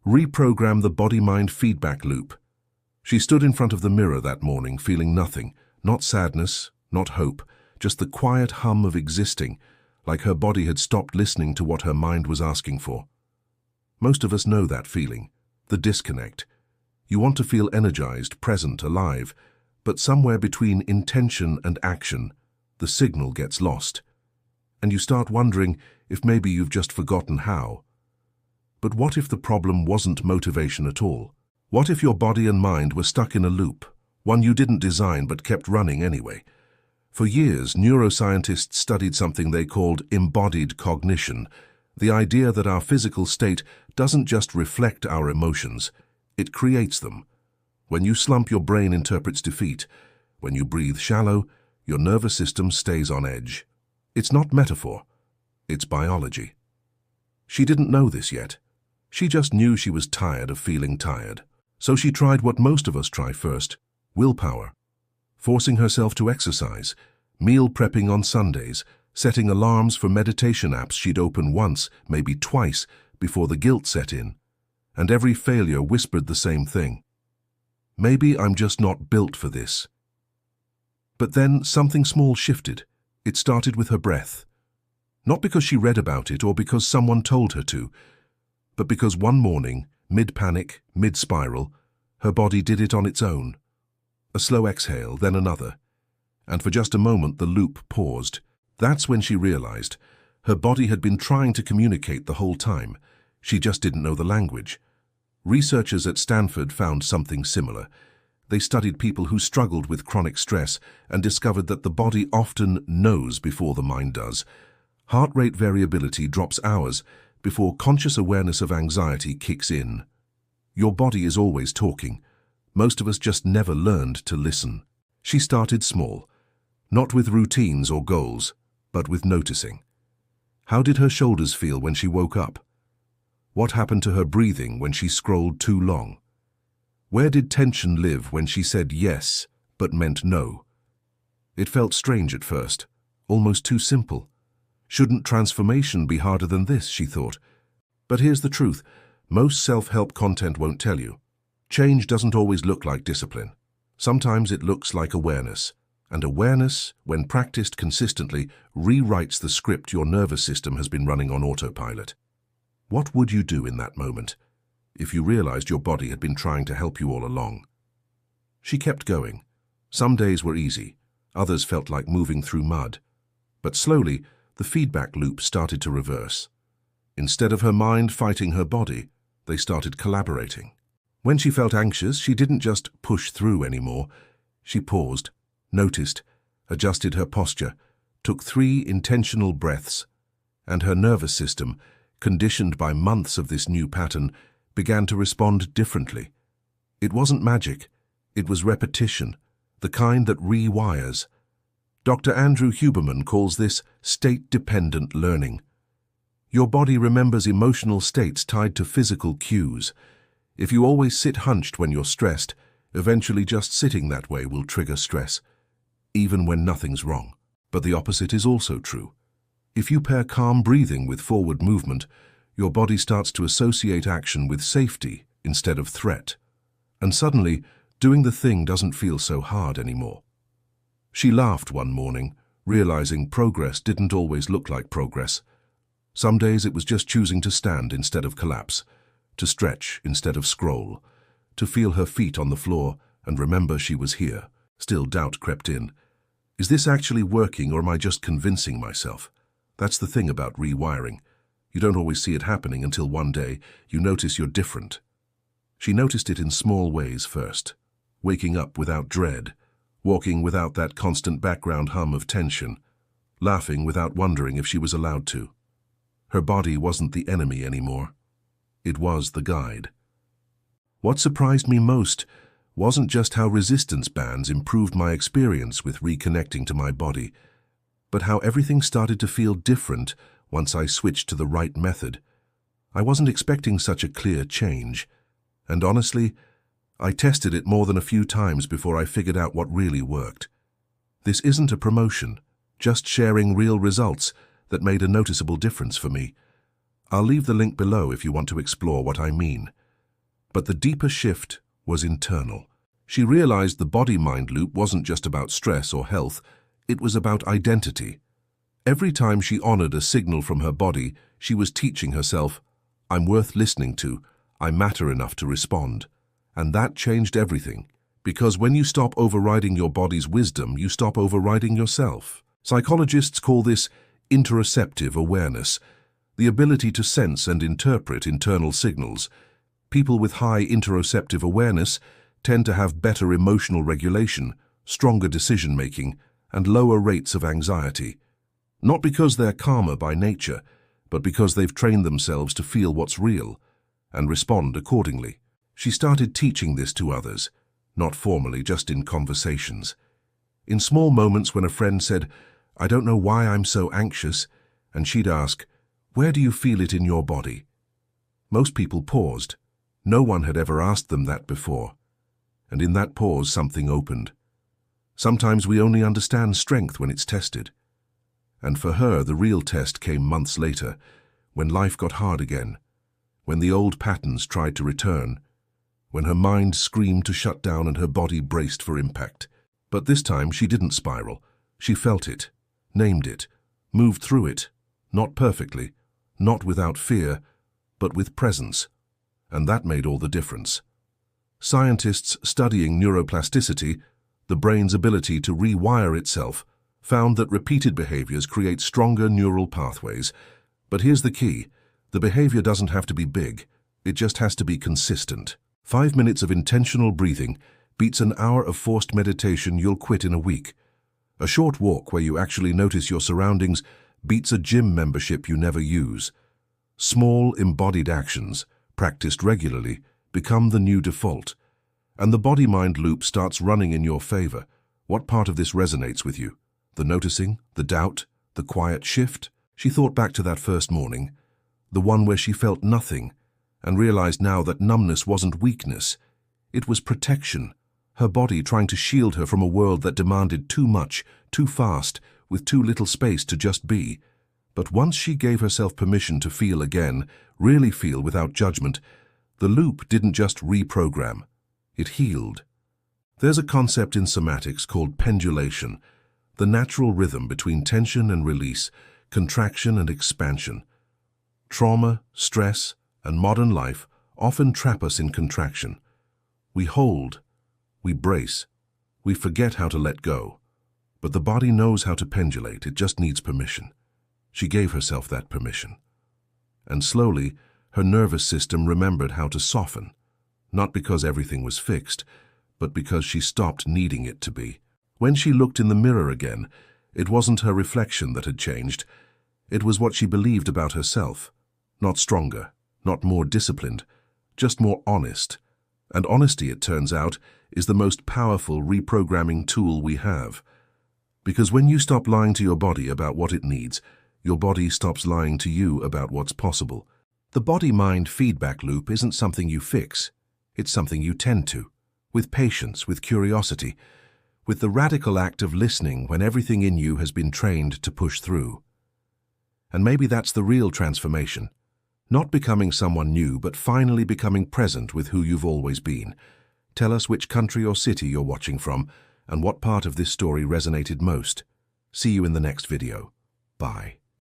Reprogram the body-mind feedback loop. She stood in front of the mirror that morning feeling nothing, not sadness, not hope, just the quiet hum of existing, like her body had stopped listening to what her mind was asking for. Most of us know that feeling, the disconnect. You want to feel energized, present, alive, but somewhere between intention and action, the signal gets lost. And you start wondering if maybe you've just forgotten how. But what if the problem wasn't motivation at all? What if your body and mind were stuck in a loop, one you didn't design but kept running anyway? For years, neuroscientists studied something they called embodied cognition, the idea that our physical state doesn't just reflect our emotions, it creates them. When you slump, your brain interprets defeat. When you breathe shallow, your nervous system stays on edge. It's not metaphor, it's biology. She didn't know this yet. She just knew she was tired of feeling tired. So she tried what most of us try first, willpower. Forcing herself to exercise, meal prepping on Sundays, setting alarms for meditation apps she'd open once, maybe twice, before the guilt set in. And every failure whispered the same thing. Maybe I'm just not built for this. But then something small shifted. It started with her breath. Not because she read about it or because someone told her to, but because one morning, mid-panic, mid-spiral, her body did it on its own. A slow exhale, then another. And for just a moment the loop paused. That's when she realized her body had been trying to communicate the whole time. She just didn't know the language. Researchers at Stanford found something similar. They studied people who struggled with chronic stress and discovered that the body often knows before the mind does. Heart rate variability drops hours before conscious awareness of anxiety kicks in. Your body is always talking. Most of us just never learned to listen. She started small, not with routines or goals, but with noticing. How did her shoulders feel when she woke up? What happened to her breathing when she scrolled too long? Where did tension live when she said yes, but meant no? It felt strange at first, almost too simple. Shouldn't transformation be harder than this, she thought. But here's the truth. Most self-help content won't tell you. Change doesn't always look like discipline. Sometimes it looks like awareness. And awareness, when practiced consistently, rewrites the script your nervous system has been running on autopilot. What would you do in that moment, if you realized your body had been trying to help you all along? She kept going. Some days were easy. Others felt like moving through mud. But slowly, the feedback loop started to reverse. Instead of her mind fighting her body, they started collaborating. When she felt anxious, she didn't just push through anymore. She paused, noticed, adjusted her posture, took 3 intentional breaths, and her nervous system, conditioned by months of this new pattern, began to respond differently. It wasn't magic, it was repetition, the kind that rewires. Dr. Andrew Huberman calls this state-dependent learning. Your body remembers emotional states tied to physical cues. If you always sit hunched when you're stressed, eventually just sitting that way will trigger stress, even when nothing's wrong. But the opposite is also true. If you pair calm breathing with forward movement, your body starts to associate action with safety instead of threat. And suddenly, doing the thing doesn't feel so hard anymore. She laughed one morning, realizing progress didn't always look like progress. Some days it was just choosing to stand instead of collapse, to stretch instead of scroll, to feel her feet on the floor and remember she was here. Still doubt crept in. Is this actually working, or am I just convincing myself? That's the thing about rewiring. You don't always see it happening until one day you notice you're different. She noticed it in small ways first. Waking up without dread, walking without that constant background hum of tension, laughing without wondering if she was allowed to. Her body wasn't the enemy anymore. It was the guide. What surprised me most wasn't just how resistance bands improved my experience with reconnecting to my body, but how everything started to feel different once I switched to the right method. I wasn't expecting such a clear change, and honestly, I tested it more than a few times before I figured out what really worked. This isn't a promotion, just sharing real results that made a noticeable difference for me. I'll leave the link below if you want to explore what I mean. But the deeper shift was internal. She realized the body-mind loop wasn't just about stress or health, it was about identity. Every time she honored a signal from her body, she was teaching herself, I'm worth listening to, I matter enough to respond. And that changed everything. Because when you stop overriding your body's wisdom, you stop overriding yourself. Psychologists call this interoceptive awareness, the ability to sense and interpret internal signals. People with high interoceptive awareness tend to have better emotional regulation, stronger decision-making, and lower rates of anxiety. Not because they're calmer by nature, but because they've trained themselves to feel what's real and respond accordingly. She started teaching this to others, not formally, just in conversations. In small moments when a friend said, I don't know why I'm so anxious, and she'd ask, where do you feel it in your body? Most people paused. No one had ever asked them that before. And in that pause, something opened. Sometimes we only understand strength when it's tested. And for her, the real test came months later, when life got hard again, when the old patterns tried to return, when her mind screamed to shut down and her body braced for impact. But this time she didn't spiral. She felt it, named it, moved through it, not perfectly, not without fear, but with presence. And that made all the difference. Scientists studying neuroplasticity, the brain's ability to rewire itself, found that repeated behaviors create stronger neural pathways. But here's the key. The behavior doesn't have to be big. It just has to be consistent. 5 minutes of intentional breathing beats an hour of forced meditation you'll quit in a week. A short walk where you actually notice your surroundings beats a gym membership you never use. Small, embodied actions, practiced regularly, become the new default. And the body-mind loop starts running in your favor. What part of this resonates with you? The noticing, the doubt, the quiet shift? She thought back to that first morning, the one where she felt nothing, and realized now that numbness wasn't weakness. It was protection, her body trying to shield her from a world that demanded too much, too fast, with too little space to just be. But once she gave herself permission to feel again, really feel without judgment, the loop didn't just reprogram, it healed. There's a concept in somatics called pendulation, the natural rhythm between tension and release, contraction and expansion. Trauma, stress, and modern life often trap us in contraction. We hold, we brace, we forget how to let go. But the body knows how to pendulate, it just needs permission. She gave herself that permission. And slowly, her nervous system remembered how to soften, not because everything was fixed, but because she stopped needing it to be. When she looked in the mirror again, it wasn't her reflection that had changed. It was what she believed about herself. Not stronger, not more disciplined, just more honest. And honesty, it turns out, is the most powerful reprogramming tool we have. Because when you stop lying to your body about what it needs, your body stops lying to you about what's possible. The body-mind feedback loop isn't something you fix. It's something you tend to, with patience, with curiosity, with the radical act of listening when everything in you has been trained to push through. And maybe that's the real transformation. Not becoming someone new, but finally becoming present with who you've always been. Tell us which country or city you're watching from, and what part of this story resonated most. See you in the next video. Bye.